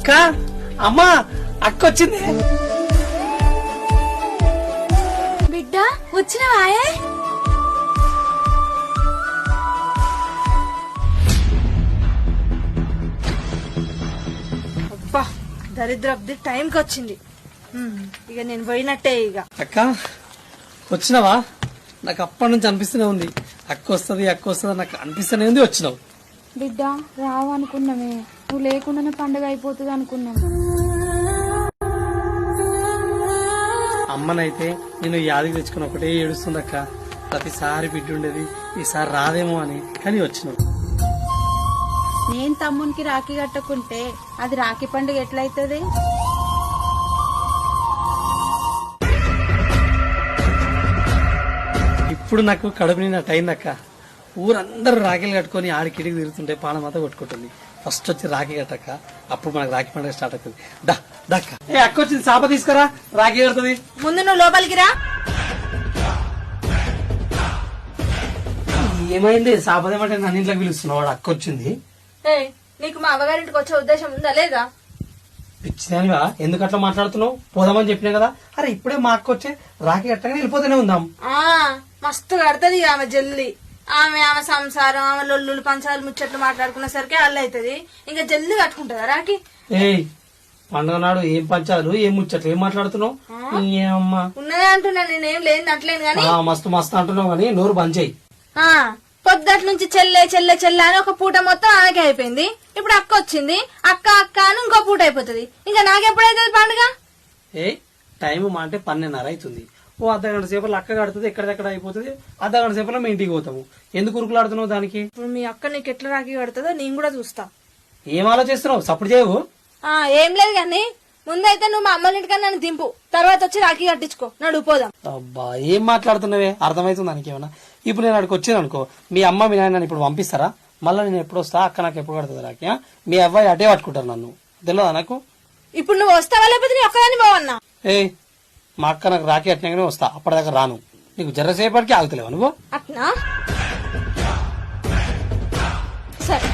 అక్క అమ్మా అక్క వచ్చింది. బిడ్డ వచ్చినవాయే? అబ్బా దరిద్రబ్ది టైంకి వచ్చింది. ఇక నేను పోయినట్టే. ఇక అక్క వచ్చినావా? నాకు అప్పటి నుంచి అనిపిస్తూనే ఉంది అక్క వస్తుంది నాకు అనిపిస్తూనే ఉంది. వచ్చినావు బిడ్డ రావు అనుకున్నామే, నువ్వు లేకుండానే పండుగ అయిపోతుంది అనుకున్నాం. అమ్మనైతే నేను యాదికి తెచ్చుకుని ఒకటే ఏడుస్తుంది అక్క. ప్రతిసారి బిడ్డ ఉండేది, ఈసారి రాదేమో అని. కానీ వచ్చినావు. నేను తమ్మునికి రాఖీ కట్టకుంటే అది రాఖీ పండుగ ఎట్లయితది? ఇప్పుడు నాకు కడుపు నిన్నట్టు అయిందక్క. ఊరందరూ రాఖీలు కట్టుకుని ఆడికిడికి తిరుగుతుంటే పానమాత కొట్టుకుంటుంది. ఫస్ట్ వచ్చి రాఖీ కట్టక్క, అప్పుడు మనకు రాఖీ పండుగ స్టార్ట్ అవుతుంది. దక్క ఏ అక్క వచ్చింది, చాప తీసుకురా, రాఖీ కడుతుంది. ముందు నువ్వు లోపలికి రా. ఏమైంది? చాపదేమంటే నన్ను ఇంట్లోకి పిలుస్తున్నావు. వాడు అక్క వచ్చింది. నీకు మా అవ్వగారింటికి వచ్చే ఉద్దేశం ఉందా లేదా? పిచ్చిదానివా, ఎందుకు అట్లా మాట్లాడుతున్నావు? పోదామని చెప్పినా కదా. అరే ఇప్పుడే మా అక్క వచ్చే రాఖీ కట్టగానే వెళ్ళిపోతూనే ఉందాం. మస్తు కడతది ఆమె జల్ది. ఆమె సంసారం, ఆమె లొల్లులు పంచాలు ముచ్చట్లు మాట్లాడుకునే సరికి అల్ల అవుతుంది. ఇంకా జల్ది కట్టుకుంటుందా రాఖీ? ఏయ్ పండుగ నాడు ఏం పంచాలు ఏం ముచ్చట్లు ఏం మాట్లాడుతున్నావు? అమ్మా ఉన్నదే అంటున్నా, నేనేం లేదు అంటలేను గాని. మస్తు మస్తు అంటున్నావు కానీ నోరు బంద్ చేయి. పొద్దుటి నుంచి చెల్లె చెల్లె చెల్లె అని ఒక పూట మొత్తం ఆమెకే అయిపోయింది. ఇప్పుడు అక్క వచ్చింది, అక్క అక్క అని ఇంకో పూట అయిపోతుంది. ఇంకా నాకెప్పుడైతుంది పండుగ? టైం మా అంటే 12:30 అవుతుంది. ఓ అర్ధగంట సేపట్లో అక్క కడుతుంది, ఎక్కడెక్కడ అయిపోతుంది. అర్ధగంట సేపట్లో మేము ఇంటికి పోతాము. ఎందుకు ఉరుకులాడుతున్నావు దానికి? ఇప్పుడు మీ అక్క నీకు ఎట్లా రాఖీ కడుతుందో నేను కూడా చూస్తా. ఏం ఆలోచిస్తున్నావు? సపోర్ట్ చేయవు. ఏం లేదు కానీ ముందైతే నువ్వు మా అమ్మల ఇంటికన్నా నన్ను దింపు, తర్వాత వచ్చి రాఖీ కట్టించుకో. నడు పోదాం. అబ్బా ఏం మాట్లాడుతున్నావే, అర్థమవుతుంది దానికి ఏమన్నా? ఇప్పుడు నేను అక్కడికి వచ్చాను అనుకో, మీ అమ్మ మీ నాయన ఇప్పుడు పంపిస్తారా? మళ్ళీ నేను ఎప్పుడు వస్తా, అక్క నాకు ఎప్పుడు కడుతుంది రాఖీ? మీ అబ్బాయి అటే పట్టుకుంటారు నన్ను, తెలియదా నాకు? ఇప్పుడు నువ్వు వస్తావా లేకపోతే నీ ఒక్కదాన్ని పోవన్నా? మా అక్క నాకు రాఖీ అట్టినాకనే వస్తా, అప్పటిదాకా రాను. నీకు జరసేపటికి ఆగుతలేవా నువ్వు? అట్నా సరే.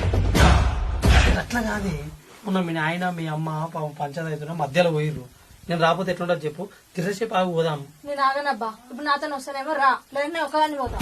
అట్లా కాదే, మొన్న మీ నాయన మీ అమ్మ పాపం పంచాయతీ అవుతున్నా మధ్యలో పోయిర్రు. నేను రాకపోతే ఎట్లుంటది చెప్పు? తిరసేపు ఆగి పోదాం. నేను ఆగనబ్బా, ఇప్పుడు నాతో వస్తానేమో రా, లేదంటే ఒక్కదాన్ని పోతా.